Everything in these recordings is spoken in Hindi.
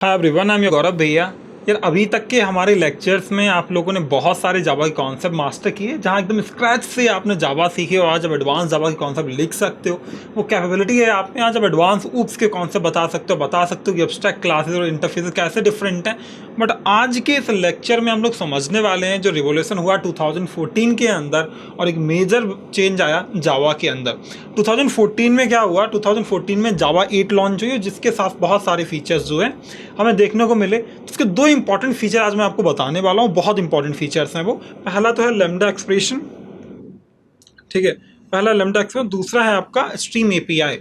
Hi everyone, I am your Gaurav भैया। यार अभी तक के हमारे लेक्चर्स में आप लोगों ने बहुत सारे जावा के कॉन्सेप्ट मास्टर किए, जहाँ एकदम स्क्रैच से आपने जावा सीखे और आज अब एडवांस जावा के कॉन्सेप्ट लिख सकते हो। वो कैपेबिलिटी है आप में, आज अब एडवांस ऊप्स के कॉन्सेप्ट बता सकते हो कि एब्स्ट्रैक्ट क्लासेस और इंटरफेसेस कैसे डिफरेंट हैं। बट आज के इस लेक्चर में हम लोग समझने वाले हैं जो रिवोल्यूशन हुआ 2014 के अंदर और एक मेजर चेंज आया जावा के अंदर। 2014 में क्या हुआ? 2014 में जावा 8 लॉन्च हुई, जिसके साथ बहुत सारे फीचर्स जो हैं हमें देखने को मिले। इसके दो इंपॉर्टेंट फीचर आज मैं आपको बताने वाला हूँ, बहुत इंपॉर्टेंट फीचर्स हैं वो। पहला तो है लैम्डा एक्सप्रेशन, ठीक है, पहला लैम्डा एक्सप्रेशन। दूसरा है आपका स्ट्रीम एपीआई,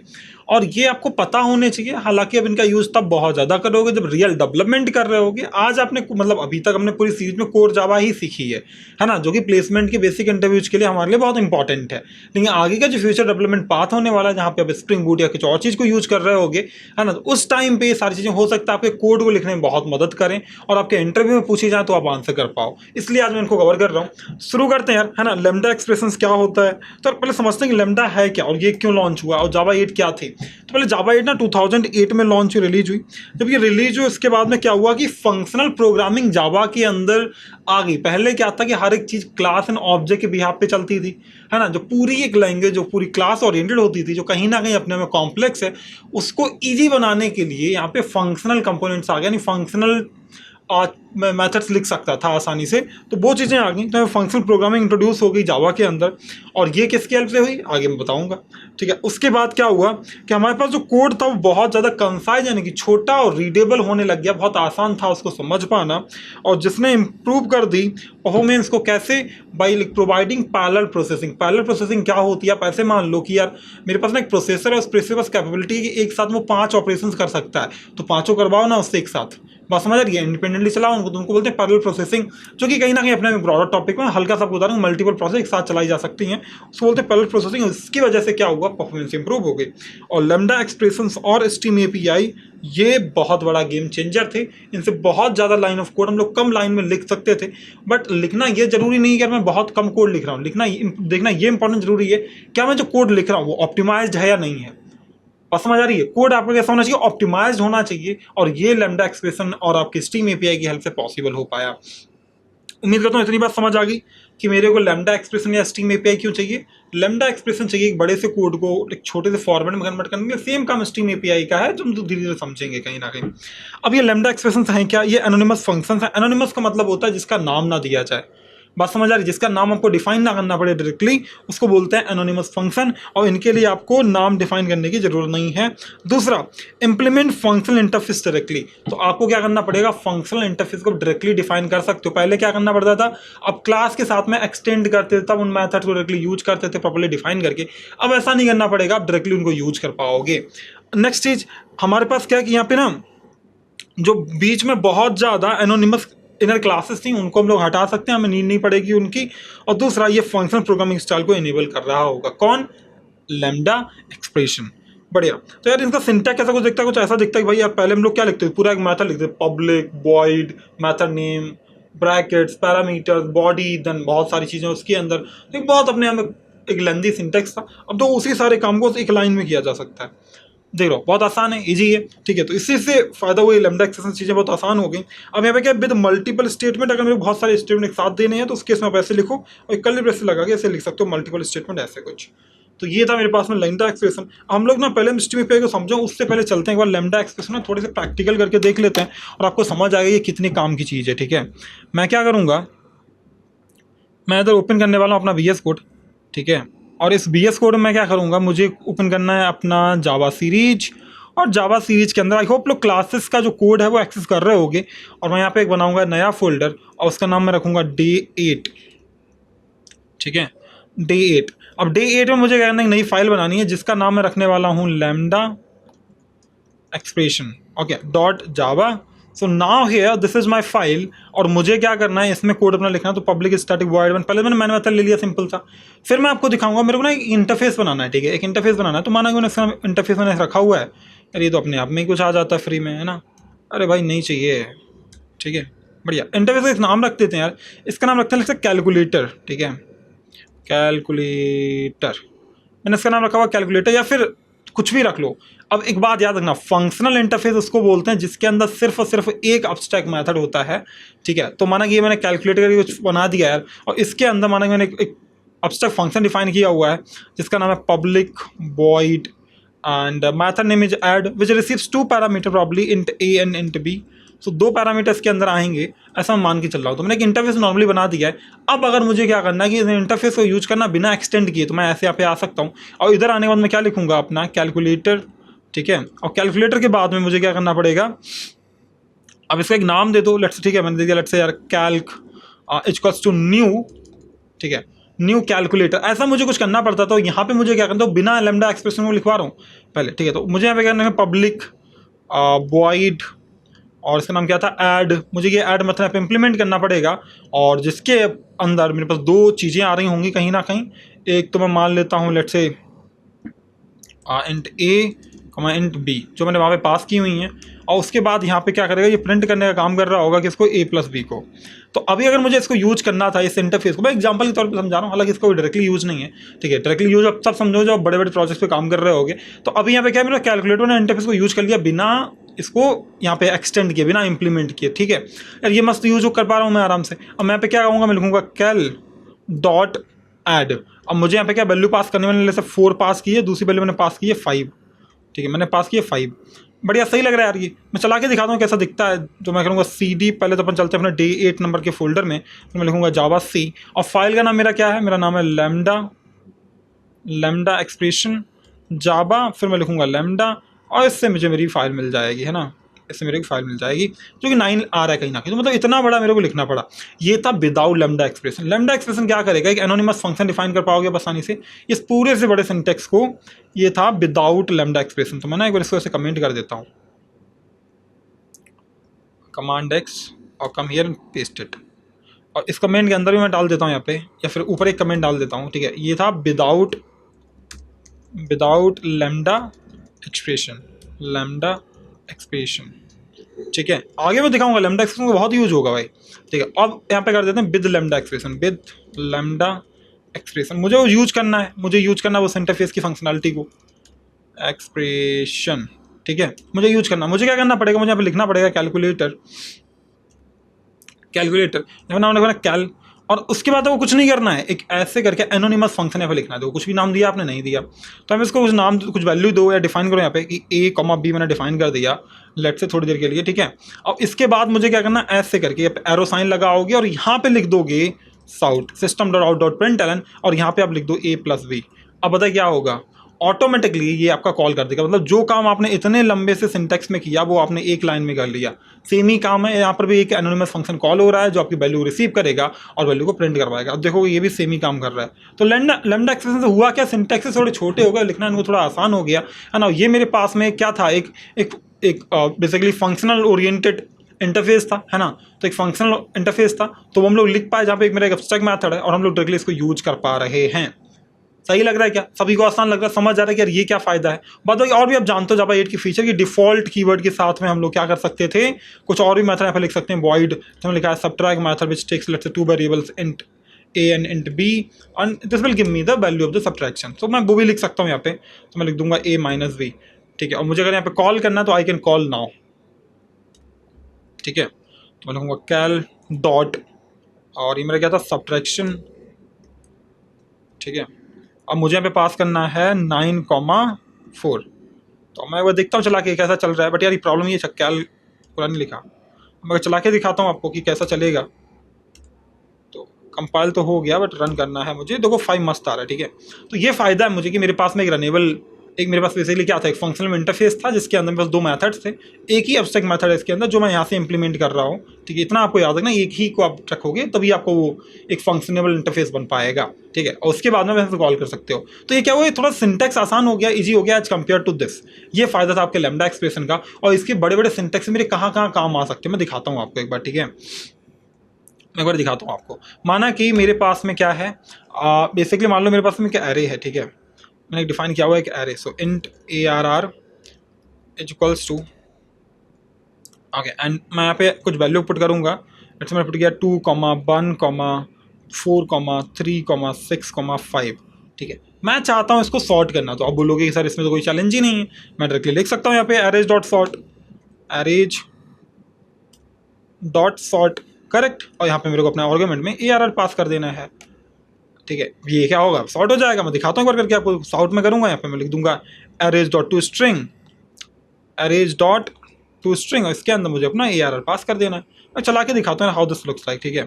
और ये आपको पता होने चाहिए। हालांकि अब इनका यूज़ तब बहुत ज़्यादा करोगे जब रियल डेवलपमेंट कर रहे होगे। आज आपने मतलब अभी तक हमने पूरी सीरीज में कोर जावा ही सीखी है ना, जो कि प्लेसमेंट के बेसिक इंटरव्यूज के लिए हमारे लिए बहुत इंपॉर्टेंट है। लेकिन आगे का जो फ्यूचर डेवलपमेंट पाथ होने वाला है, जहाँ पे आप स्प्रिंग बूट या कुछ और चीज़ को यूज कर रहे होगे, है ना, तो उस टाइम पे ये सारी चीज़ें हो सकता है आपके कोड को लिखने में बहुत मदद करें और आपके इंटरव्यू में पूछी जाए तो आप आंसर कर पाओ। इसलिए आज मैं इनको कवर कर रहा हूँ। शुरू करते हैं यार, है ना। लैम्डा एक्सप्रेशंस क्या होता है, तो पहले समझते हैं कि लैम्डा है क्या और ये क्यों लॉन्च हुआ और जावा 8 क्या थी। तो पहले जावा 8 ना 2008 में लॉन्च रिलीज हुई। जब ये रिलीज हुई उसके बाद में क्या हुआ कि फंक्शनल प्रोग्रामिंग जावा के अंदर आ गई। पहले क्या था कि हर एक चीज़ क्लास एंड ऑब्जेक्ट के बिहाफ पे चलती थी, है ना। जो पूरी एक लैंग्वेज जो पूरी क्लास ओरिएंटेड होती थी, जो कहीं ना कहीं अपने में कॉम्प्लेक्स है, उसको ईजी बनाने के लिए यहाँ पे फंक्शनल कंपोनेंट्स आ गए, यानी फंक्शनल मेथड्स लिख सकता था आसानी से। तो वो चीज़ें आ गई, तो फंक्शनल प्रोग्रामिंग इंट्रोड्यूस हो गई जावा के अंदर, और ये किसकी हेल्प से हुई आगे मैं बताऊंगा, ठीक है। उसके बाद क्या हुआ कि हमारे पास जो कोड था वो बहुत ज़्यादा कंसाइज, यानी कि छोटा और रीडेबल होने लग गया। बहुत आसान था उसको समझ पाना, और जिसने इम्प्रूव कर दी परफॉर्मेंस को। कैसे? By providing parallel processing. Parallel processing क्या होती है? आप ऐसे मान लो कि यार मेरे पास ना एक प्रोसेसर है, उस प्रोसेसर के पास कैपेबिलिटी है कि एक साथ वो 5 ऑपरेशंस कर सकता है, तो पाँचों करवाओ ना उससे एक साथ। बात समझ आ रही है? इंडिपेंडेंटली चलाओ उनको, तुमको बोलते हैं पैरेलल प्रोसेसिंग, जो कि कहीं ना कहीं अपने ब्रॉडर टॉपिक में हल्का सा बता रहा हूँ, मल्टीपल प्रोसेस एक साथ चलाई जा सकती हैं, उसको बोलते हैं पैरेलल प्रोसेसिंग। इसकी वजह से क्या हुआ, परफॉर्मेंस इंप्रूव हो गई। और लैम्डा एक्सप्रेशंस और स्ट्रीम एपीआई ये बहुत बड़ा गेम चेंजर थे। इनसे बहुत ज़्यादा लाइन ऑफ कोड हम लोग कम लाइन में लिख सकते थे। बट लिखना ये जरूरी नहीं है कि मैं बहुत कम कोड लिख रहा हूँ। लिखना देखना ये इंपॉर्टेंट जरूरी है, क्या मैं जो कोड लिख रहा हूँ वो ऑप्टिमाइज्ड है या नहीं है। और समझ आ रही है? कोड आपका कैसा होना चाहिए? ऑप्टिमाइज्ड होना चाहिए। और ये लैम्डा एक्सप्रेशन और आपकी स्ट्रीम एपीआई की हेल्प से पॉसिबल हो पाया। उम्मीद करता हूँ इतनी बात समझ आ गई कि मेरे को लैम्डा एक्सप्रेशन या स्ट्रीम एपीआई क्यों चाहिए। लैम्डा एक्सप्रेशन चाहिए एक बड़े से कोड को एक छोटे से फॉर्मेट में कन्वर्ट करने के लिए। सेम काम स्ट्रीम एपीआई का है, जो हम धीरे धीरे समझेंगे कहीं ना कहीं। अब ये लैम्डा एक्सप्रेशन हैं क्या? ये एनोनिमस फंक्शन है। एनोनिमस का मतलब होता है जिसका नाम ना दिया जाए। बात समझ आ रही है? जिसका नाम आपको डिफाइन ना करना पड़े डायरेक्टली, उसको बोलते हैं एनोनिमस फंक्शन, और इनके लिए आपको नाम डिफाइन करने की जरूरत नहीं है। दूसरा, इंप्लीमेंट फंक्शनल इंटरफेस डायरेक्टली। तो आपको क्या करना पड़ेगा? फंक्शनल इंटरफेस को डायरेक्टली डिफाइन कर सकते हो। पहले क्या करना पड़ता था? अब क्लास के साथ में एक्सटेंड करते थे, तब उन मेथड्स को डायरेक्टली यूज करते थे प्रॉपर्ली डिफाइन करके। अब ऐसा नहीं करना पड़ेगा, आप डायरेक्टली उनको यूज कर पाओगे। नेक्स्ट चीज हमारे पास क्या है कि यहाँ पे ना जो बीच में बहुत ज़्यादा एनोनिमस इनर क्लासेस थी, उनको हम लोग हटा सकते हैं, हमें नीड नहीं पड़ेगी उनकी। और दूसरा, ये फंक्शनल प्रोग्रामिंग स्टाइल को इनेबल कर रहा होगा। कौन? Lambda expression. बढ़िया। तो यार इनका सिंटैक्स ऐसा कुछ दिखता है, कुछ ऐसा दिखता है कि भाई यार पहले हम लोग क्या लिखते हैं, पूरा एक मेथड लिखते हैं, public void method name brackets parameters body, then बहुत सारी चीज़ें उसके अंदर। एक बहुत अपने यहाँ एक लेंदी सिंटैक्स था। अब तो उसी सारे काम को एक लाइन में किया जा सकता है। देख लो, बहुत आसान है, इजी है, ठीक है। तो इससे फायदा हुआ, लैम्डा एक्सप्रेशन चीज़ें बहुत आसान हो गई। अब यहाँ पे क्या, विद मल्टीपल स्टेटमेंट, अगर मेरे बहुत सारे स्टेटमेंट एक साथ देने हैं तो उस केस में आप ऐसे लिखो और एक कर्ली ब्रेस लगा के ऐसे लिख सकते हो, मल्टीपल स्टेटमेंट ऐसे कुछ। तो ये था मेरे पास में लैम्डा एक्सप्रेशन। हम लोग ना पहले स्ट्रीम एपीआई को समझो, उससे पहले चलते हैं एक बार लैम्डा एक्सप्रेशन ना थोड़े से प्रैक्टिकल करके देख लेते हैं, और आपको समझ आएगा ये कितनी काम की चीज़ है, ठीक है। मैं क्या करूँगा, मैं इधर ओपन करने वाला हूँ अपना VS कोड, ठीक है। और इस VS कोड में मैं क्या करूँगा, मुझे ओपन करना है अपना जावा सीरीज, और जावा सीरीज के अंदर आई होप लोग क्लासेस का जो कोड है वो एक्सेस कर रहे होगे। और मैं यहाँ पे एक बनाऊंगा नया फोल्डर, और उसका नाम मैं रखूँगा day8, ठीक है, day8। अब day8 में मुझे कहना एक नई फाइल बनानी है, जिसका नाम मैं रखने वाला हूँ lambda expression, okay, .java। So now here this is my file, और मुझे क्या करना है, इसमें कोड अपना लिखना है। तो पब्लिक स्टैटिक वॉइड वन, पहले मैंने मेथड ले लिया, सिंपल था। फिर मैं आपको दिखाऊंगा, मेरे को ना एक इंटरफेस बनाना है, ठीक है, एक इंटरफेस बनाना है। तो माना कि मैंने इंटरफेस मैंने रखा हुआ है, यार ये तो अपने आप में ही कुछ आ जाता है फ्री में, है ना। अरे भाई नहीं चाहिए, ठीक है, बढ़िया। इंटरफेस का एक नाम रख देते हैं यार, इसका नाम रखते हैं कैलकुलेटर, ठीक है, कैलकुलेटर। मैंने इसका नाम रखा हुआ कैलकुलेटर, या फिर कुछ भी रख लो। अब एक बात याद रखना, फंक्शनल इंटरफेस उसको बोलते हैं जिसके अंदर सिर्फ और सिर्फ एक अब्स्ट्रैक्ट मेथड होता है, ठीक है। तो माना कि ये मैंने कैलकुलेटर करके कुछ बना दिया यार, और इसके अंदर माना कि मैंने एक अब्स्ट्रैक्ट फंक्शन डिफाइन किया हुआ है जिसका नाम है public void and method name is add which receives 2 parameter probably int a and int b. So 2 parameters के अंदर आएंगे, ऐसा मैं मान के चल रहा हूँ। तो मैंने एक इंटरफेस नॉर्मली बना दिया है। अब अगर मुझे क्या करना है कि इंटरफेस को यूज करना बिना एक्सटेंड किए, तो मैं ऐसे यहाँ पे आ सकता हूँ और इधर आने के बाद मैं क्या लिखूंगा, अपना कैलकुलेटर, ठीक है। और कैलकुलेटर के बाद में मुझे क्या करना पड़ेगा, अब इसका एक नाम दे दो, लेट्स, ठीक है, मैंने दे दिया लेट्स से यार कैल्क इक्वल्स टू न्यू, ठीक है, न्यू कैलकुलेटर। ऐसा मुझे कुछ करना पड़ता, तो यहाँ पे मुझे क्या करना, तो बिना लैम्डा एक्सप्रेशन को लिखवा रहा हूँ पहले, ठीक है। तो मुझे यहाँ पे करना है पब्लिक वॉइड और इसका नाम क्या था, ऐड। मुझे ये ऐड मतलब इम्प्लीमेंट करना पड़ेगा और जिसके अंदर मेरे पास 2 चीज़ें आ रही होंगी कहीं ना कहीं। एक तो मैं मान लेता हूँ लेट्स से इंट ए इंट बी जो मैंने वहाँ पे पास की हुई हैं, और उसके बाद यहाँ पे क्या करेगा, ये प्रिंट करने का काम कर रहा होगा कि इसको ए प्लस बी को। तो अभी अगर मुझे इसको यूज करना था, इस इंटरफेस को मैं एग्जांपल के तौर पे समझा रहा हूँ, हालांकि इसको डायरेक्टली यूज नहीं है, ठीक है। डायरेक्टली यूज अब सब समझो जो बड़े बड़े प्रोजेक्ट्स पे काम कर रहे होगे। तो अभी यहाँ पे क्या, मेरा कैलकुलेटर ने इंटरफेस को यूज कर लिया बिना इसको यहाँ पे एक्सटेंड किए, बिना इंप्लीमेंट किए, ठीक है यार। ये मस्त यूज कर पा रहा हूँ मैं आराम से। अब मैं यहाँ पे क्या कहूँगा, मैं लिखूँगा कैल डॉट ऐड। अब मुझे यहाँ पे क्या वैल्यू पास करने, मैंने जैसे 4 पास की है, दूसरी वैल्यू मैंने पास की है 5, ठीक है, मैंने पास किया 5। बढ़िया, सही लग रहा है यार। ये मैं चला के दिखाता हूँ कैसा दिखता है। तो मैं करूँगा CD, पहले तो अपन चलते हैं अपने डे 8 नंबर के फोल्डर में, फिर मैं लिखूँगा जावा C और फाइल का नाम मेरा क्या है, मेरा नाम है लैम्डा एक्सप्रेशन जावा, फिर मैं लिखूँगा लैम्डा और इससे मुझे मेरी फाइल मिल जाएगी, है ना, इससे मेरे को फाइल मिल जाएगी जो कि 9 आ रहा है कहीं ना कहीं। तो मतलब इतना बड़ा मेरे को लिखना पड़ा। ये था without lambda expression. Lambda expression क्या करेगा, एक एनोनिमस फंक्शन डिफाइन कर पाओगे आसानी से इस पूरे से बड़े सिंटेक्स को। ये था विदाउट लैम्डा एक्सप्रेशन। तो मैं ना एक बार इसको ऐसे कमेंट कर देता हूँ, कमांड X और come here and paste it, और इस कमेंट के अंदर भी मैं डाल देता हूँ यहाँ पे, या फिर ऊपर एक कमेंट डाल देता हूँ, ठीक है। ये था विदाउट लैम्डा एक्सप्रेशन, ठीक है। आगे मैं दिखाऊंगा लैम्डा एक्सप्रेशन को बहुत यूज होगा भाई, ठीक है। अब यहाँ पे कर देते हैं विद लैम्डा एक्सप्रेशन। मुझे वो यूज करना है, उस इंटरफेस की फंक्शनैलिटी को, एक्सप्रेशन, ठीक है। मुझे यूज करना, मुझे क्या करना पड़ेगा, मुझे यहाँ पे लिखना पड़ेगा कैलकुलेटर नाम लिखना कैल, और उसके बाद वो कुछ नहीं करना है, एक ऐसे करके एनोनिमस फंक्शन यहाँ पे लिखना है। दो कुछ भी नाम दिया आपने, नहीं दिया तो हम इसको कुछ नाम, कुछ वैल्यू दो या डिफाइन करो यहाँ पे कि A, B मैंने डिफाइन कर दिया लेट से थोड़ी देर के लिए, ठीक है। अब इसके बाद मुझे क्या करना, ऐसे करके एरो साइन लगाओगे और यहाँ पे लिख दोगे साउट system.out.println और यहाँ पे आप लिख दो A प्लस बी। अब बताइए क्या होगा, ऑटोमेटिकली ये आपका कॉल कर देगा। मतलब जो काम आपने इतने लंबे से सिंटेक्स में किया वो आपने एक लाइन में कर लिया। सेम ही काम है यहाँ पर भी, एक एनोनिमस फंक्शन कॉल हो रहा है जो आपकी वैल्यू रिसीव करेगा और वैल्यू को प्रिंट करवाएगा। अब देखो ये भी सेम ही काम कर रहा है। तो लैम्डा एक्सप्रेशन से हुआ क्या, सिंटेक्स थोड़े छोटे हो गए, लिखना इनको थोड़ा आसान हो गया, है ना। ये मेरे पास में क्या था, एक बेसिकली फंक्शनल ओरिएंटेड इंटरफेस था, है ना। तो एक फंक्शनल इंटरफेस था, तो हम लोग लिख पाए जहाँ पे एक मेरा एक एब्स्ट्रैक्ट मेथड है और हम लोग डायरेक्टली इसको यूज कर पा रहे हैं। सही लग रहा है क्या, सभी को आसान लग रहा है, समझ आ रहा है कि यार ये क्या फ़ायदा है। बात और भी आप जानते हो जावा 8 की फीचर की डिफ़ॉल्ट कीवर्ड के साथ में हम लोग क्या कर सकते थे, कुछ और भी मेथड यहाँ पर लिख सकते हैं। वॉइड तो लिखा है subtract method which takes let's say 2 variables int A and int B and this will give me the value of the subtraction। तो मैं वो भी लिख सकता हूँ यहाँ पे, तो मैं लिख दूंगा A माइनस B, ठीक है। और मुझे अगर यहाँ पे कॉल करना है तो आई कैन कॉल नाउ, ठीक है। तो मैं लिखूँगा कैल डॉट और ये मेरा क्या था, सब्ट्रैक्शन, ठीक है। अब मुझे यहाँ पे पास करना है 9,4। तो मैं वो देखता हूँ चला के कैसा चल रहा है। बट यार ये प्रॉब्लम ये कैल पूरा नहीं लिखा, मैं चला के दिखाता हूँ आपको कि कैसा चलेगा। तो कंपाइल तो हो गया बट रन करना है मुझे। देखो 5 मस्त आ रहा है, ठीक है। तो ये फ़ायदा है मुझे कि मेरे पास में एक रनेबल, एक मेरे पास बेसिकली क्या था, एक फंक्शनल इंटरफेस था जिसके अंदर मेरे पास 2 मेथड्स थे। एक ही एब्स्ट्रैक्ट मेथड है इसके अंदर जो मैं यहाँ से इंप्लीमेंट कर रहा हूँ, ठीक है। इतना आपको याद रखना, एक ही को आप रखोगे तभी आपको वो एक फंक्शनेबल इंटरफेस बन पाएगा, ठीक है। और उसके बाद में वैसे कॉल कर सकते हो। तो ये क्या हुआ, थोड़ा सिंटेक्स आसान हो गया, ईजी हो गया एज कम्पेयर टू दिस। ये फ़ायदा था आपके लैम्डा एक्सप्रेशन का। और इसके बड़े बड़े सिंटेक्स मेरे कहाँ कहाँ काम आ सकते हैं मैं दिखाता हूँ आपको एक बार, ठीक है। मैं एक बार दिखाता हूँ आपको। माना कि मेरे पास में क्या है, बेसिकली मान लो मेरे पास में क्या एरे है, ठीक है। मैंने डिफाइन किया हुआ है एक array, so int ARR equals to, okay. And मैं यहाँ पे कुछ वैल्यू पुट करूँगा। जैसे मैंने पुट किया 2, 1, 4, 3, 6, 5, ठीक है। मैं चाहता हूँ इसको सॉर्ट करना, तो आप बोलोगे कि सर इसमें तो कोई चैलेंज ही नहीं है, मैं डायरेक्टली लिख सकता हूँ यहाँ पे arrays dot sort, arrays dot sort, correct. और यहाँ पे मेरे को अपने आर्गुमेंट में ARR पास कर देना है, ठीक है। ये क्या होगा, सॉर्ट हो जाएगा। मैं दिखाता हूँ एक बार करके आपको, सॉर्ट में करूँगा, यहाँ पे मैं लिख दूंगा arrays dot to string, arrays dot to string, और इसके अंदर मुझे अपना ARR पास कर देना है। मैं चला के दिखाता हूँ हाउ दिस लुक्स लाइक, ठीक है।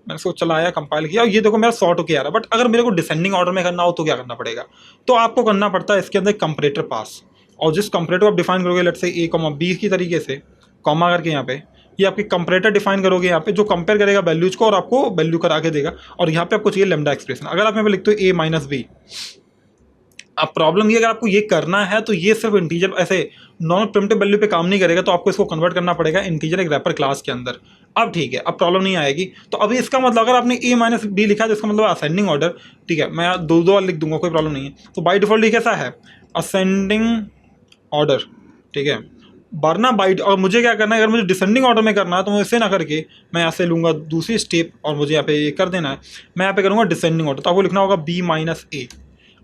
मैंने इसको चलाया, कंपाइल किया, और ये देखो मेरा सॉर्ट होके आ रहा है। बट अगर मेरे को डिसेंडिंग ऑर्डर में करना हो तो क्या करना पड़ेगा, तो आपको करना पड़ता है इसके अंदर कंपैरेटर पास, और जिस कंपैरेटर आप डिफाइन करोगे, लेट्स से A, B की तरीके से कॉमा करके यहाँ पे, ये आपकी कंपैरेटर डिफाइन करोगे यहाँ पे, जो कंपेयर करेगा वैल्यूज को और आपको वैल्यू करा के देगा। और यहाँ पे आपको चाहिए लैम्डा एक्सप्रेशन। अगर आप यहाँ पे लिखते हो A-B, अब प्रॉब्लम ये, अगर आपको ये करना है तो ये सिर्फ इंटीजर ऐसे नॉन प्रिमिटिव वैल्यू पे काम नहीं करेगा, तो आपको इसको कन्वर्ट करना पड़ेगा इंटीजर एक रैपर क्लास के अंदर। अब ठीक है, अब प्रॉब्लम नहीं आएगी। तो अभी इसका मतलब अगर आपने A-B लिखा है तो इसका मतलब असेंडिंग ऑर्डर, ठीक है। मैं दो लिख दूंगा, कोई प्रॉब्लम नहीं है। तो बाई डिफॉल्ट ये कैसा है, असेंडिंग ऑर्डर, ठीक है। वरना बाइट, और मुझे क्या करना है, अगर मुझे डिसेंडिंग ऑर्डर में करना है तो मैं इसे ना करके मैं यहाँ से लूँगा दूसरी स्टेप, और मुझे यहाँ पे ये कर देना है, मैं यहाँ पे करूँगा डिसेंडिंग ऑर्डर। तो आपको लिखना होगा B-A।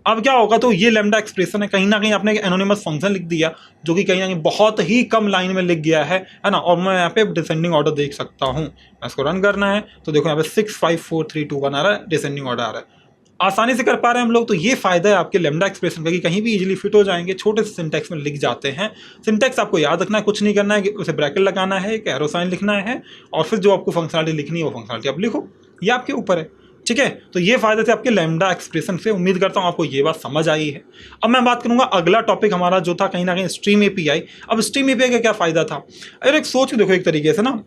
अब क्या होगा, तो ये लैम्डा एक्सप्रेशन है, कहीं ना कहीं आपने एक एनोनिमस फंक्शन लिख दिया जो कि कहीं ना कहीं बहुत ही कम लाइन में लिख गया है ना। और मैं यहाँ पे डिसेंडिंग ऑर्डर देख सकता हूँ, मैं इसको रन करना है तो देखो यहाँ पे 6 5 4 3 2 1 आ रहा है, डिसेंडिंग ऑर्डर आ रहा है। आसानी से कर पा रहे हैं हम लोग। तो ये फायदा है आपके लैम्डा एक्सप्रेशन का कि कहीं भी इजीली फिट हो जाएंगे, छोटे से सिंटैक्स में लिख जाते हैं। सिंटैक्स आपको याद रखना है, कुछ नहीं करना है कि उसे ब्रैकेट लगाना है, एक एरो साइन लिखना है, और फिर जो आपको फंक्शनलिटी लिखनी है वो फंक्शनलिटी आप लिखो, ये आपके ऊपर है, ठीक है। तो ये फायदे थे आपके लैम्डा एक्सप्रेशन से। उम्मीद करता हूँ आपको ये बात समझ आई है। अब मैं बात करूंगा अगला टॉपिक हमारा जो था कहीं ना कहीं स्ट्रीम एपीआई। अब स्ट्रीम एपीआई का क्या फायदा था, अरे एक सोच के देखो, एक तरीके से ना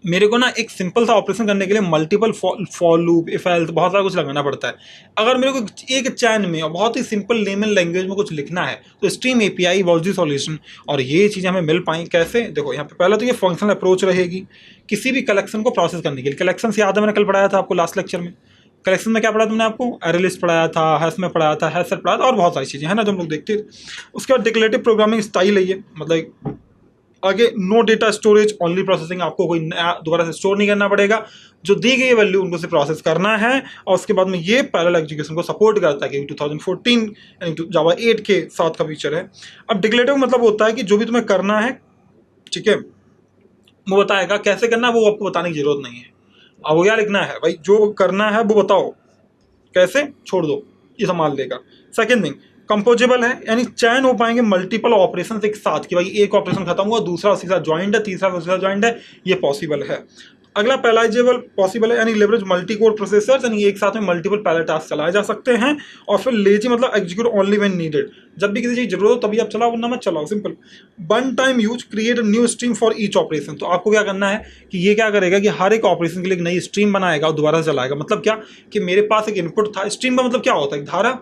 मेरे को ना एक सिंपल सा ऑपरेशन करने के लिए multiple for loop, if else, बहुत सारा कुछ लगाना पड़ता है। अगर मेरे को एक चैन में और बहुत ही सिंपल लेमन लैंग्वेज में कुछ लिखना है तो stream API was the solution. और ये चीज़ें हमें मिल पाई कैसे, देखो यहाँ पे पहले तो ये फंक्शनल अप्रोच रहेगी किसी भी कलेक्शन को प्रोसेस करने के लिए। कलेक्शन से याद है, मैंने कल पढ़ाया था आपको लास्ट लेक्चर में। कलेक्शन में क्या पढ़ा तुमने, आपको एरे लिस्ट पढ़ाया था, हैश में पढ़ाया था, हैश सेट पढ़ाया था, और बहुत सारी चीज़ें हैं ना जो हम लोग देखते थे। उसके बाद डिक्लेरेटिव प्रोग्रामिंग स्टाइल है ये, मतलब आगे no data storage, only processing, आपको कोई नया दोबारा से स्टोर नहीं करना पड़ेगा, जो दी गई वैल्यू उनको से प्रोसेस करना है। और उसके बाद में ये पैरेलल एग्जीक्यूशन को सपोर्ट करता है, कि 2014 यानी जावा 8 के साथ का फीचर है। अब डिक्लेरेटिव मतलब होता है कि जो भी तुम्हें करना है, ठीक है, वो बताएगा, कैसे करना है वो आपको बताने की जरूरत नहीं है। अब वो क्या लिखना है भाई, जो करना है वो बताओ, कैसे छोड़ दो, ये संभाल लेगा। सेकेंड थिंग, कंपोजेबल है, यानी चैन हो पाएंगे मल्टीपल ऑपरेशन एक साथ, कि भाई एक ऑपरेशन खत्म हुआ, दूसरा उसके साथ ज्वाइंट है, तीसरा उसके साथ ज्वाइंट है, ये पॉसिबल है। अगला पैलेजेबल पॉसिबल है, यानी लेवरेज मल्टी कोर प्रोसेसर्स, यानी एक साथ में मल्टीपल पैरेलल टास्क चलाए जा सकते हैं। और फिर लेजी मतलब एग्जीक्यूट ओनली व्हेन नीडेड, जब भी किसी चीज जरूरत हो तभी आप चलाओ, वरना मत चलाओ, simple. One time use, create a new stream for each operation. तो आपको क्या करना है कि ये क्या करेगा कि हर एक ऑपरेशन के लिए एक नई स्ट्रीम बनाएगा और दोबारा चलाएगा। मतलब क्या कि मेरे पास एक इनपुट था, स्ट्रीम का मतलब क्या होता है, एक धारा,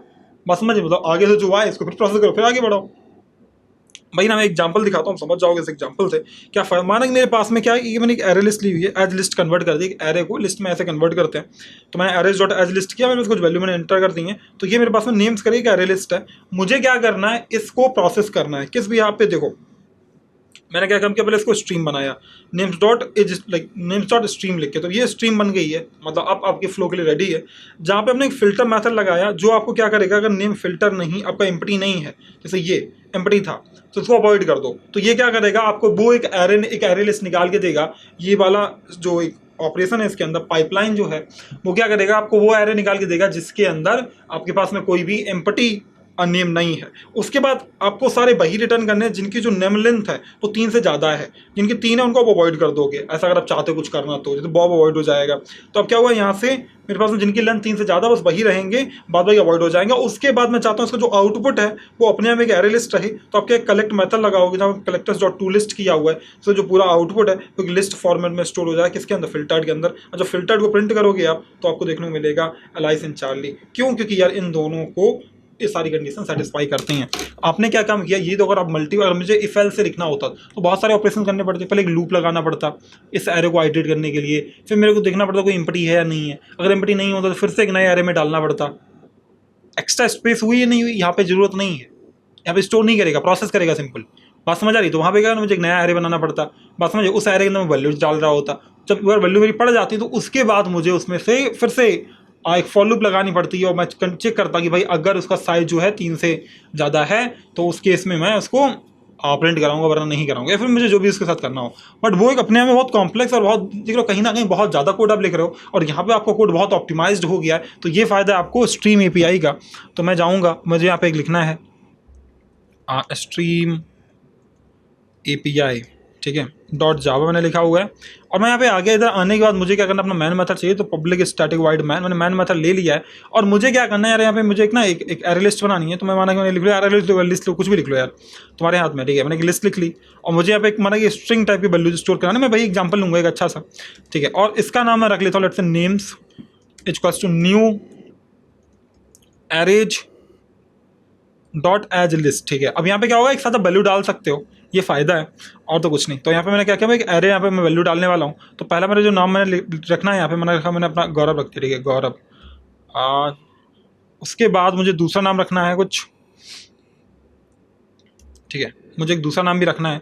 बस समझ, मतलब आगे से जो आए इसको फिर प्रोसेस करो, फिर आगे बढ़ाओ। भाई ना मैं एग्जांपल दिखाता हूँ, समझ जाओगे इस एग्जांपल से क्या। माना कि मेरे पास में क्या है कि मैंने एक एरे लिस्ट ली हुई है, एज लिस्ट कन्वर्ट कर दी, एरे को लिस्ट में ऐसे कन्वर्ट करते हैं। तो मैंने एरेज डॉट एज लिस्ट किया, मैंने कुछ वैल्यू मैंने एंटर कर दी है, तो ये मेरे पास में नेम्स करेगी एरे लिस्ट है। मुझे क्या करना है, इसको प्रोसेस करना है किस भी, यहाँ पे देखो मैंने क्या काम किया, पहले इसको स्ट्रीम बनाया, names dot as like names dot stream लिख के, तो ये स्ट्रीम बन गई है, मतलब अब आपके फ्लो के लिए रेडी है। जहाँ पे हमने एक फिल्टर मेथड लगाया जो आपको क्या करेगा, अगर नेम फिल्टर नहीं, आपका एम्प्टी नहीं है, जैसे ये एम्प्टी था तो इसको अवॉइड कर दो, तो ये क्या करेगा, आपको वो एक एरे लिस्ट निकाल के देगा। ये वाला जो एक ऑपरेशन है इसके अंदर पाइपलाइन जो है वो क्या करेगा, आपको वो एरे निकाल के देगा जिसके अंदर आपके पास में कोई भी एम्प्टी नेम नहीं है। उसके बाद आपको सारे वही रिटर्न करने हैं जिनकी जो नेम लेंथ है वो 3 से ज़्यादा है, जिनकी 3 है उनको आप अवॉइड कर दोगे। ऐसा अगर आप चाहते हो कुछ करना तो जैसे बॉब अवॉइड हो जाएगा। तो अब क्या हुआ, यहाँ से मेरे पास में जिनकी लेंथ 3 से ज़्यादा बस वही रहेंगे, बाद बाकी अवॉइड हो जाएंगे। उसके बाद मैं चाहता हूँ इसका जो आउटपुट है वो अपने आप एक एरे लिस्ट रहे, तो आपके एक कलेक्ट मेथड लगाओगे जहाँ कलेक्टर्स डॉट टू लिस्ट किया हुआ है, तो जो पूरा आउटपुट है वो एक लिस्ट फॉर्मेट में स्टोर हो जाए, किसके अंदर, फिल्टर्ड के अंदर। और जब फिल्टर्ड को प्रिंट करोगे आप तो आपको देखने को मिलेगा एलाइस एंड चार्ली। क्यों, क्योंकि यार इन दोनों को ये सारी कंडीशन सेटिस्फाई करती हैं। आपने क्या काम किया, ये तो अगर आप अगर मुझे इफ एल्स से लिखना होता तो बहुत सारे ऑपरेशन करने पड़ते, पहले एक लूप लगाना पड़ता इस एरे को आइटरेट करने के लिए, फिर मेरे को देखना पड़ता कोई एम्प्टी है या नहीं है, अगर एम्प्टी नहीं होता तो फिर से एक नए एरे में डालना पड़ता। एक्स्ट्रा स्पेस हुई या नहीं हुई, यहाँ पे जरूरत नहीं है, यहाँ पे स्टोर नहीं करेगा, प्रोसेस करेगा, सिंपल। बात समझ आ रही, तो वहाँ पे क्या मुझे एक नया एरे बनाना पड़ता। बात समझे, उस एरे के अंदर मैं वैल्यू डाल रहा होता, जब अगर वैल्यू मेरी पड़ जाती तो उसके बाद मुझे उसमें से फिर से एक फॉर लूप लगानी पड़ती है और मैं चेक करता कि भाई अगर उसका साइज जो है 3 से ज़्यादा है तो उस केस में मैं उसको प्रिंट कराऊंगा, वरना नहीं कराऊंगा, या फिर मुझे जो भी उसके साथ करना हो। बट वो एक अपने आप में बहुत कॉम्प्लेक्स और बहुत देख रहे हो, कहीं ना कहीं बहुत ज़्यादा कोड आप लिख रहे हो और यहाँ पे आपका कोड बहुत ऑप्टिमाइज्ड हो गया है। तो ये फ़ायदा है आपको स्ट्रीम एपीआई का। तो मैं जाऊँगा, मुझे यहाँ पे एक लिखना है स्ट्रीम एपीआई, ठीक है, डॉट जावा मैंने लिखा हुआ है। और मैं यहाँ पे आगे इधर आने के बाद मुझे क्या करना, अपना मैन मेथड चाहिए, तो पब्लिक स्टैटिक वाइड मैन, मैंने मैन मेथड ले लिया है। और मुझे क्या करना है यार, यहाँ पे मुझे एक ना एक एरे लिस्ट बनानी है। तो मैं माना कि मैंने लिख लिया एरे लिस्ट, कुछ भी लिख लो यार तुम्हारे हाथ में, ठीक है। मैंने एक लिस्ट लिख ली और मुझे यहाँ पे एक माना कि स्ट्रिंग टाइप की वैल्यू स्टोर कराना है। मैं भाई एग्जाम्पल लूँगा एक अच्छा सा, ठीक है। और इसका नाम मैं रख लेता हूँ let's say names equals to new arrays dot as list, ठीक है। अब यहाँ पे क्या होगा, एक साथ आप वैल्यू डाल सकते हो, ये फ़ायदा है और तो कुछ नहीं। तो यहाँ पे मैंने क्या किया, एक एरे यहाँ पे मैं वैल्यू डालने वाला हूँ। तो पहला मेरा जो नाम मैंने रखना है यहाँ पे मैंने रखा, मैंने अपना गौरव रख दिया, ठीक है, गौरव। उसके बाद मुझे दूसरा नाम रखना है कुछ, ठीक है, मुझे एक दूसरा नाम भी रखना है,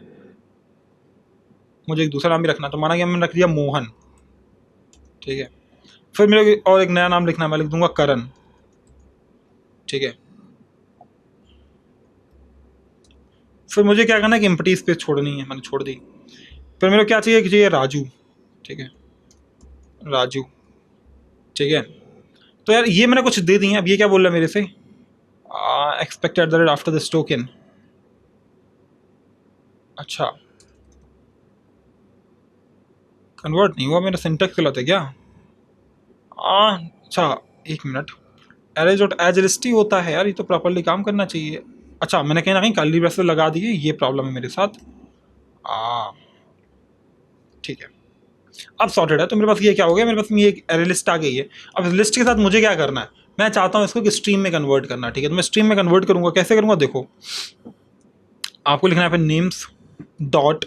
तो माना कि मैंने रख दिया मोहन, ठीक है। फिर मेरे और एक नया नाम लिखना है, मैं लिख दूंगा करण, ठीक है। फिर मुझे क्या करना है कि एम्प्टी स्पेस छोड़नी है, मैंने छोड़ दी। फिर मेरे को क्या चाहिए कि चाहिए राजू, ठीक है, राजू, ठीक है। तो यार ये मैंने कुछ दे दी है। अब ये क्या बोल रहा है मेरे से, expected the rate after this token, अच्छा कन्वर्ट नहीं हुआ, मेरा सिंटैक्स गलत है क्या? अच्छा एक minute, array dot as list ही होता है यार, ये तो प्रॉपरली काम करना चाहिए। अच्छा मैंने कहीं ना कहीं कर्ली ब्रेसेस लगा दिए, ये प्रॉब्लम है मेरे साथ। ठीक है, अब सॉर्टेड है। तो मेरे पास ये क्या हो गया, मेरे पास ये एक एरे लिस्ट आ गई है। अब इस लिस्ट के साथ मुझे क्या करना है, मैं चाहता हूँ इसको कि स्ट्रीम में कन्वर्ट करना, ठीक है। तो मैं स्ट्रीम में कन्वर्ट करूँगा, कैसे करूँगा देखो, आपको लिखना है फिर नेम्स डॉट,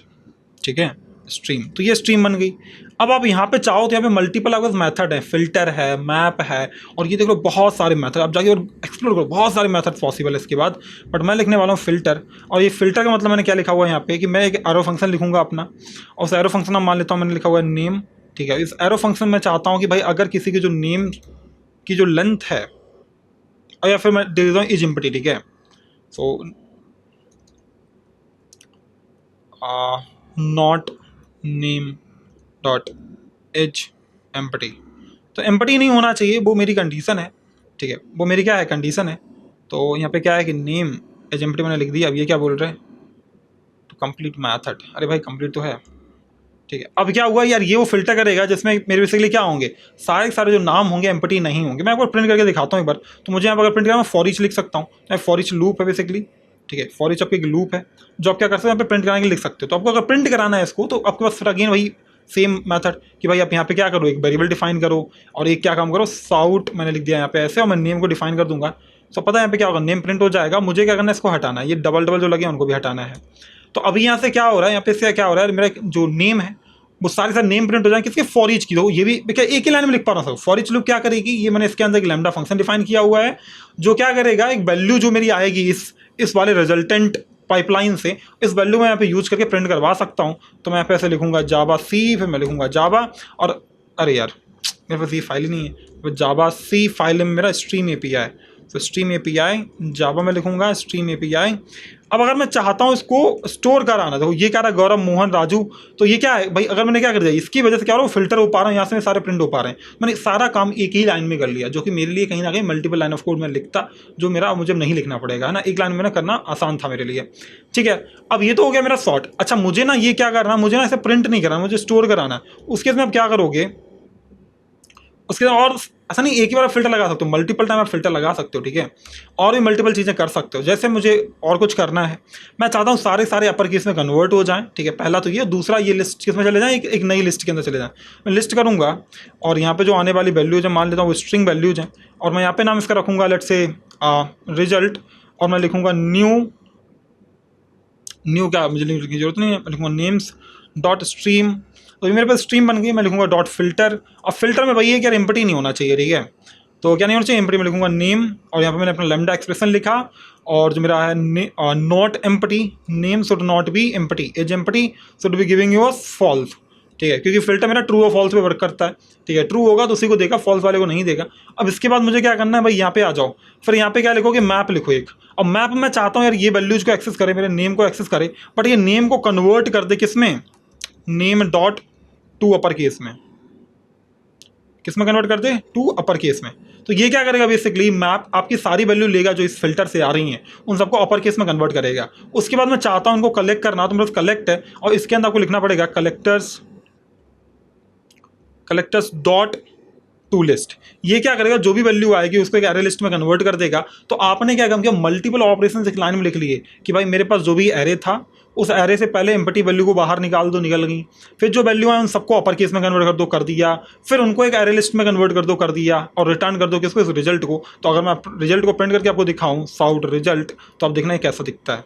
ठीक है, स्ट्रीम। तो ये स्ट्रीम बन गई। अब आप यहाँ पे चाहो तो यहाँ पे मल्टीपल आपके पास मेथड है, फिल्टर है, मैप है, और ये देख लो बहुत सारे मेथड, आप जाके और एक्सप्लोर करो, बहुत सारे मेथड पॉसिबल है इसके बाद। बट मैं लिखने वाला हूँ फिल्टर। और ये फिल्टर का मतलब मैंने क्या लिखा हुआ है यहाँ पे कि मैं एक एरो फंक्शन लिखूंगा अपना, और उस एरो फंक्शन में मान लेता हूँ मैंने लिखा हुआ है नेम, ठीक है। इस एरो फंक्शन में चाहता हूँ कि भाई अगर किसी की जो नेम की जो लेंथ है, और या फिर मैं दे देता हूँ इज एम्प्टी, ठीक है। So not name dot as empty. तो एम्प्टी नहीं होना चाहिए, वो मेरी कंडीशन है, ठीक है, वो मेरी क्या है कंडीशन है। तो यहाँ पे क्या है कि नेम एज एम्प्टी मैंने लिख दिया। अब ये क्या बोल रहे हैं, तो कंप्लीट मैथड, अरे भाई कंप्लीट तो है, ठीक है। अब क्या हुआ यार, ये वो फिल्टर करेगा जिसमें मेरे बेसिकली क्या होंगे, सारे जो नाम होंगे एम्प्टी नहीं होंगे। मैं आपको प्रिंट करके दिखाता हूँ एक बार। तो मुझे यहाँ पर अगर प्रिंट करना, मैं फॉर ईच लिख सकता हूँ, फॉर ईच लूप है बेसिकली, ठीक है। फॉर ईच आपकी एक लूप है जो आप क्या कर सकते हो, यहाँ पे प्रिंट कराने के लिख सकते हो। तो आपको अगर प्रिंट कराना है इसको, तो आपके पास फिर अगेन वही सेम मेथड कि भाई आप यहाँ पे क्या करो, एक वेरिएबल डिफाइन करो और एक क्या काम करो, साउट मैंने लिख दिया यहाँ पे ऐसे, और मैं नेम को डिफाइन कर दूंगा। तो पता है यहाँ पे क्या होगा, नेम प्रिंट हो जाएगा। मुझे क्या करना है, इसको हटाना है, ये डबल जो लगे उनको भी हटाना है। तो अभी यहाँ से क्या हो रहा है, यहाँ पे से क्या हो रहा है, मेरा जो नेम है वो सारे नेम प्रिंट हो जाए किसके, फॉर ईच की। तो ये भी क्या एक ही लाइन में लिख पा रहा हूँ। फॉर ईच लूप क्या करेगी, ये मैंने इसके अंदर एक लैम्डा फंक्शन डिफाइन किया हुआ है जो क्या करेगा, एक वैल्यू जो मेरी आएगी इस वाले रिजल्टेंट पाइपलाइन से, इस वैल्यू में यहाँ पे यूज करके प्रिंट करवा सकता हूँ। तो मैं यहाँ पे ऐसे लिखूंगा जावा सी, फिर मैं लिखूंगा जावा, और अरे यार मेरे पास ये फाइल ही नहीं है, तो जावा सी फाइल में मेरा स्ट्रीम एपीआई, तो स्ट्रीम एपीआई जावा में लिखूंगा स्ट्रीम एपीआई। अब अगर मैं चाहता हूँ इसको स्टोर कराना, देखो ये क्या रहा, गौरव मोहन राजू, तो ये क्या है भाई, अगर मैंने क्या कर दिया, इसकी वजह से क्या हो रहा है, फिल्टर हो पा रहा है, यहाँ से सारे प्रिंट हो पा रहे हैं। मैंने सारा काम एक ही लाइन में कर लिया, जो कि मेरे लिए कहीं ना कहीं मल्टीपल लाइन ऑफ कोड में लिखता, जो मेरा मुझे नहीं लिखना पड़ेगा, है ना, एक लाइन में ना करना आसान था मेरे लिए, ठीक है। अब ये तो हो गया मेरा शॉर्ट। अच्छा मुझे ना ये क्या करना, मुझे ना ऐसे प्रिंट नहीं करना, मुझे स्टोर कराना। उसके बाद आप क्या करोगे, उसके और ऐसा नहीं एक ही बार फिल्टर लगा सकते हो, मल्टीपल टाइम आप फिल्टर लगा सकते हो, ठीक है। और भी मल्टीपल चीज़ें कर सकते हो। जैसे मुझे और कुछ करना है, मैं चाहता हूँ सारे अपर केस में कन्वर्ट हो जाएं, ठीक है। पहला तो ये, दूसरा ये लिस्ट किस में चले जाएं, एक नई लिस्ट के अंदर चले जाएं। मैं लिस्ट करूँगा और यहाँ पे जो आने वाली वैल्यूज है मान लेता हूँ वो स्ट्रिंग वैल्यूज हैं, और मैं यहाँ पे नाम इसका रखूँगा लेट्स से रिजल्ट, और मैं लिखूँगा न्यू क्या मुझे लिखने की जरूरत नहीं है, मैं लिखूँगा नेम्स डॉट स्ट्रीम। तो ये मेरे पास स्ट्रीम बन गई। मैं लिखूंगा डॉट फिल्टर, और फिल्टर में वही है कि यार एम्प्टी नहीं होना चाहिए, ठीक है। तो क्या नहीं होना चाहिए, एम्प्टी में लिखूंगा नेम, और यहाँ पे मैंने अपना लैम्डा एक्सप्रेशन लिखा, और जो मेरा है not empty, name should not be empty, as empty should be giving you a false, ठीक है, क्योंकि फिल्टर मेरा ट्रू और फॉल्स पे वर्क करता है। ठीक है, ट्रू होगा तो उसी को देगा, फॉल्स वाले को नहीं देगा। अब इसके बाद मुझे क्या करना है भाई, यहाँ पे आ जाओ, फिर यहाँ पे क्या लिखोगे, मैप लिखो एक। अब मैप मैं चाहता हूँ यार ये वैल्यूज को एक्सेस करे, मेरे नेम को एक्सेस करे, बट ये नेम को कन्वर्ट कर दे किसमें, name dot to upper case में। किसमें कन्वर्ट कर दे, टू अपर केस में। तो ये क्या करेगा बेसिकली, मैप आपकी सारी वैल्यू लेगा जो इस फिल्टर से आ रही हैं, उन सबको अपर केस में कन्वर्ट करेगा। उसके बाद मैं चाहता हूँ उनको कलेक्ट करना, तो मेरे पास कलेक्ट है, और इसके अंदर आपको लिखना पड़ेगा कलेक्टर्स डॉट टू लिस्ट। ये क्या करेगा, जो भी वैल्यू आएगी उसको एक एरे लिस्ट में कन्वर्ट कर देगा। तो आपने क्या काम किया, मल्टीपल ऑपरेशन एक लाइन में लिख लिए कि भाई मेरे पास जो भी एरे था उस एरे से पहले एम्प्टी वैल्यू को बाहर निकाल दो, निकल गई। फिर जो वैल्यू है उन सबको अपर केस में कन्वर्ट कर दो, कर दिया। फिर उनको एक एरे लिस्ट में कन्वर्ट कर दो, कर दिया। और रिटर्न कर दो किसको, इस रिजल्ट को। तो अगर मैं रिजल्ट को प्रिंट करके आपको दिखाऊं, साउट रिजल्ट, तो आप देखना है कैसा दिखता है।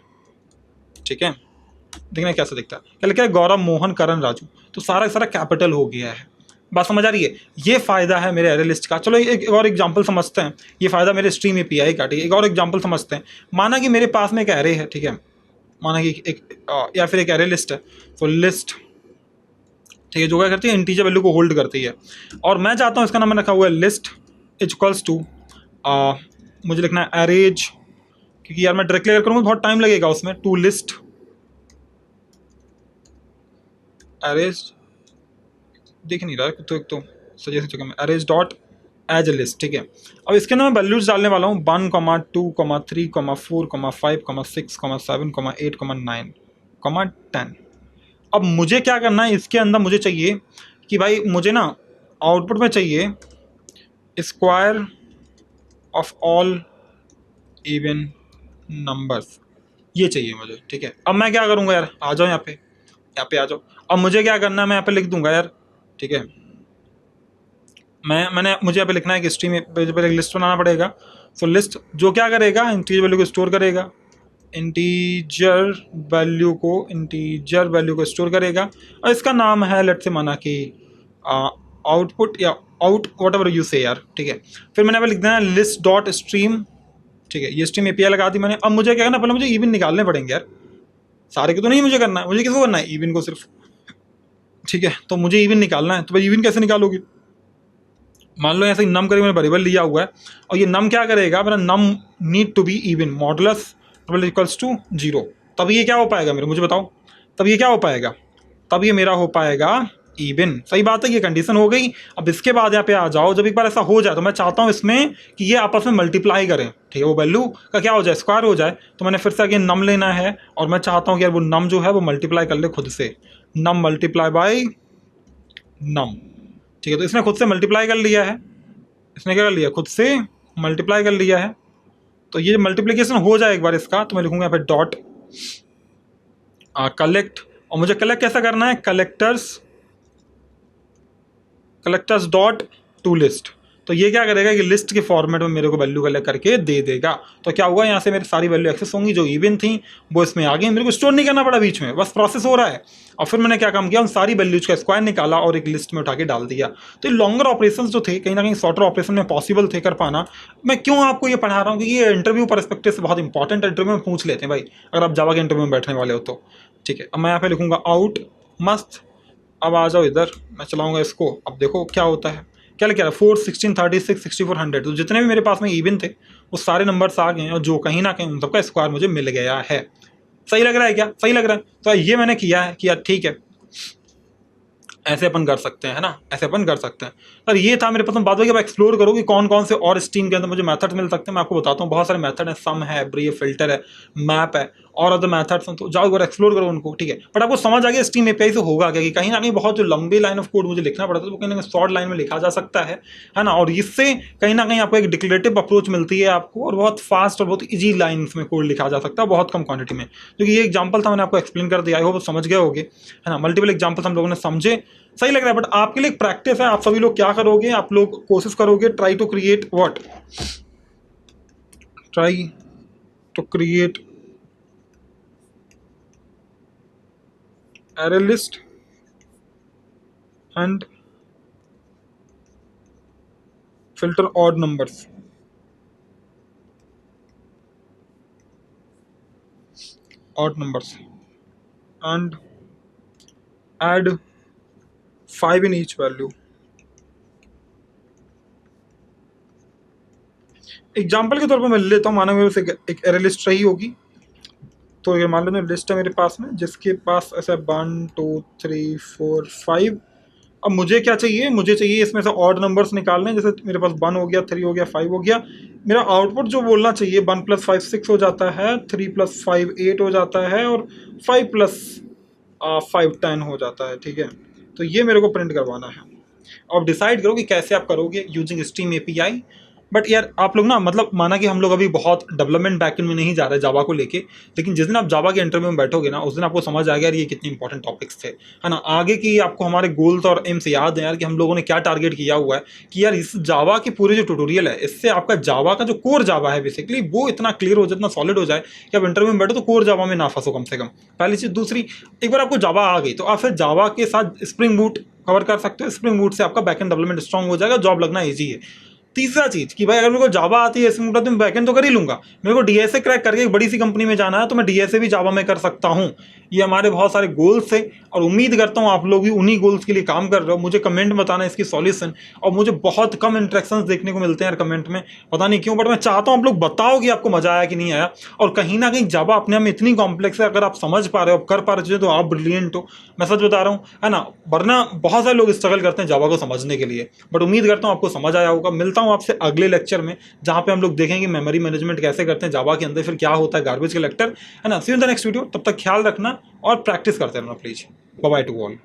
ठीक है, देखना कैसा दिखता है, क्या लिखा है, गौरव मोहन करण राजू। तो सारा सारा कैपिटल हो गया है। बात समझ आ रही है, ये फायदा है मेरे एरे लिस्ट का। चलो एक और एग्जांपल समझते हैं, ये फायदा मेरे स्ट्रीम एपीआई का। ठीक है, एक और एग्जांपल समझते हैं। माना कि मेरे पास में एक एरे है, ठीक है, माना कि या फिर एक एरे लिस्ट है। तो लिस्ट, ठीक है, जो क्या करती है, इंटीजर वैल्यू को होल्ड करती है। और मैं चाहता हूँ इसका नाम रखा हुआ है लिस्ट इक्वल्स टू, मुझे लिखना है एरेज, क्योंकि यार मैं डायरेक्टली अगर करूँगा बहुत टाइम लगेगा उसमें। टू लिस्ट एरेज, दिख नहीं रहा है तो एक तो सजेस्ट चुका मैं, arrays dot as a list. ठीक है, अब इसके अंदर मैं वैल्यूज डालने वाला हूँ 1, 2, 3, 4, 5, 6, 7, 8, 9, 10। अब मुझे क्या करना है, इसके अंदर मुझे चाहिए कि भाई मुझे ना आउटपुट में चाहिए square of all even numbers, ये चाहिए मुझे। ठीक है, अब मैं क्या करूँगा यार, आ जाओ यहाँ पे आ जाओ। अब मुझे क्या करना है, मैं यहाँ पे लिख दूंगा यार। ठीक है, मुझे यहाँ पे लिखना है कि स्ट्रीम पर एक लिस्ट बनाना पड़ेगा। तो लिस्ट जो क्या करेगा, इंटीजर वैल्यू को स्टोर करेगा, इंटीजर वैल्यू को स्टोर करेगा। और इसका नाम है लेट्स से माना कि आउटपुट या आउट वट एवर यू से यार। ठीक है, फिर मैंने यहाँ पे लिख देना लिस्ट डॉट स्ट्रीम। ठीक है, ये स्ट्रीम एपीआई लगा दी मैंने। अब मुझे क्या करना, पहले मुझे इवन निकालने पड़ेंगे यार, सारे को तो नहीं मुझे करना है, मुझे किसको करना है, इवन को सिर्फ। ठीक है, तो मुझे इवन निकालना है। तो भाई इवन कैसे निकालोगे, मान लो ऐसे नम करके मैंने वेरिएबल लिया हुआ है, और ये नम क्या करेगा, मेरा num need to be even, modulus equals to 0। तब ये क्या हो पाएगा मेरे, मुझे बताओ, तब ये क्या हो पाएगा, तब ये मेरा हो पाएगा इवन। सही बात है, ये कंडीशन हो गई। अब इसके बाद यहाँ पे आ जाओ, जब एक बार ऐसा हो जाए तो मैं चाहता हूँ इसमें कि ये आपस में मल्टीप्लाई करें। ठीक है, वो वैल्यू का क्या हो जाए, स्क्वायर हो जाए। तो मैंने फिर से अगेन नम लेना है, और मैं चाहता हूँ कि यार वो नम जो है वो मल्टीप्लाई कर ले खुद से, नम मल्टीप्लाई बाई नम। ठीक है, तो इसने खुद से मल्टीप्लाई कर लिया है, इसने क्या कर लिया, खुद से मल्टीप्लाई कर लिया है। तो ये मल्टीप्लिकेशन हो जाए एक बार इसका, तो मैं लिखूंगा यहाँ पे डॉट कलेक्ट। और मुझे कलेक्ट कैसा करना है, कलेक्टर्स डॉट टू लिस्ट। तो ये क्या करेगा कि लिस्ट के फॉर्मेट में मेरे को वैल्यू कलेक्ट करके दे देगा। तो क्या हुआ, यहाँ से मेरी सारी वैल्यू एक्सेस होंगी, जो इवन थी वो इसमें आ गई, मेरे को स्टोर नहीं करना पड़ा बीच में, बस प्रोसेस हो रहा है। और फिर मैंने क्या काम किया, उन सारी वैल्यूज का स्क्वायर निकाला और एक लिस्ट में उठा के डाल दिया। तो ये लॉन्गर ऑपरेशन जो थे, कहीं ना कहीं शॉर्टर ऑपरेशन में पॉसिबल थे कर पाना। मैं क्यों आपको ये पढ़ा रहा हूँ कि ये इंटरव्यू परस्पेक्टिव से बहुत इंपॉर्टेंट, इंटरव्यू में पूछ लेते हैं भाई, अगर आप जावा के इंटरव्यू में बैठने वाले हो तो। ठीक है, अब मैं यहाँ पे लिखूंगा आउट मस्त। अब आ जाओ इधर, मैं चलाऊंगा इसको। अब देखो क्या होता है, क्या लिखा है, 4, 16, 36, 6400। तो जितने भी मेरे पास में इवन थे वो सारे नंबर्स आ गए हैं, और जो कहीं ना कहीं उन सबका स्क्वायर मुझे मिल गया है। सही लग रहा है क्या, सही लग रहा है। तो ये मैंने किया है कि यार ठीक है, ऐसे अपन कर सकते हैं, है ना, ऐसे अपन कर सकते हैं। पर ये था मेरे पसंद। बात है कि अब एक्सप्लोर करो कि कौन कौन से और स्ट्रीम के अंदर मुझे मेथड्स मिल सकते हैं। मैं आपको बताता हूँ, बहुत सारे मेथड है, सम है, ब्रीफ, फिल्टर है, मैप है, और अदर मेथड्स हैं। तो जाओ एक बार एक्सप्लोर करो उनको। ठीक है, बट आपको समझ आ गया स्ट्रीम एपीआई से होगा क्या, कि कहीं ना कहीं बहुत जो लंबी लाइन ऑफ कोड मुझे लिखना पड़ता है, वो कहीं ना कहीं शॉर्ट लाइन में लिखा जा सकता है ना। और इससे कहीं ना कहीं आपको एक डिक्लेरेटिव अप्रोच मिलती है आपको, और बहुत फास्ट और बहुत ईजी लाइन्स में कोड लिखा जा सकता है, बहुत कम क्वांटिटी में। क्योंकि ये एग्जाम्पल था, मैंने आपको एक्सप्लेन कर दिया, आई होप समझ गए होगे, है ना। मल्टीपल एग्जाम्पल्स हम लोगों ने समझे, सही लग रहा है। बट आपके लिए एक प्रैक्टिस है, आप सभी लोग क्या करोगे, आप लोग कोशिश करोगे, try to create what, try to create array list and filter odd numbers, and add 5 in each value. Example के तौर पर मैं ले लेता हूँ, माना मेरे से एक एरे लिस्ट रही होगी, तो ये मान लो लिस्ट है मेरे पास में जिसके पास ऐसा 1 2 3 4 5। अब मुझे क्या चाहिए, मुझे चाहिए इसमें से ऑड नंबर्स निकालने, जैसे मेरे पास 1 हो गया, 3 हो गया, 5 हो गया। मेरा आउटपुट जो बोलना चाहिए 1 + 5 6 हो जाता है, 3 + 5 8 हो जाता है, और 5 + 5 10 हो जाता है। ठीक है, तो ये मेरे को प्रिंट करवाना है। अब डिसाइड करो कि कैसे आप करोगे यूजिंग स्ट्रीम एपीआई। बट यार आप लोग ना, मतलब माना कि हम लोग अभी बहुत डेवलपमेंट बैकएंड में नहीं जा रहे जावा को लेके, लेकिन जिस दिन आप जावा के इंटरव्यू में बैठोगे ना, उस दिन आपको समझ आ गया यार ये कितने इंपॉर्टेंट टॉपिक्स थे, है ना। आगे की आपको हमारे गोल्स और एम्स याद है यार कि हम लोगों ने क्या टारगेट किया हुआ है, कि यार इस जावा की पूरे जो ट्यूटोरियल है, इससे आपका जावा का जो कोर जावा है बेसिकली वो इतना क्लियर हो जाए, इतना सॉलिड हो जाए कि आप इंटरव्यू में बैठो तो कोर जावा में ना फंसो कम से कम। पहली चीज़। दूसरी, एक बार आपको जावा आ गई तो आप फिर जावा के साथ स्प्रिंग बूट कवर कर सकते हो। स्प्रिंग बूट से आपका बैकएंड डेवलपमेंट स्ट्रांग हो जाएगा, जॉब लगना ईजी है। तीसरा चीज कि भाई अगर मेरे को जावा आती है स्प्रिंग बूट तो मैं बैकएंड तो कर ही लूंगा, मेरे को डीएसए क्रैक करके एक बड़ी सी कंपनी में जाना है तो मैं डीएसए भी जावा में कर सकता हूँ। ये हमारे बहुत सारे गोल्स थे और उम्मीद करता हूँ आप लोग भी उन्हीं गोल्स के लिए काम कर रहे हो। मुझे कमेंट बताना इसकी सॉल्यूशन, और मुझे बहुत कम इंटरेक्शंस देखने को मिलते हैं यार कमेंट में, पता नहीं क्यों, बट मैं चाहता हूँ आप लोग बताओ कि आपको मजा आया कि नहीं आया। और कहीं ना कहीं जावा अपने आप में इतनी कॉम्प्लेक्स है, अगर आप समझ पा रहे हो, आप कर पा रहे हो तो आप ब्रिलियंट हो। मैं सच बता रहा हूँ, है ना। वरना बहुत सारे लोग स्ट्रगल करते हैं जावा को समझने के लिए, बट उम्मीद करता हूँ आपको समझ आया होगा। मिलता हूँ आपसे अगले लेक्चर में, जहाँ पे हम लोग देखेंगे मेमोरी मैनेजमेंट कैसे करते हैं जावा के अंदर, फिर क्या होता है गार्बेज कलेक्टर, है ना। See you in the next video, तब तक ख्याल रखना और प्रैक्टिस करते रहना please. Bye bye to all.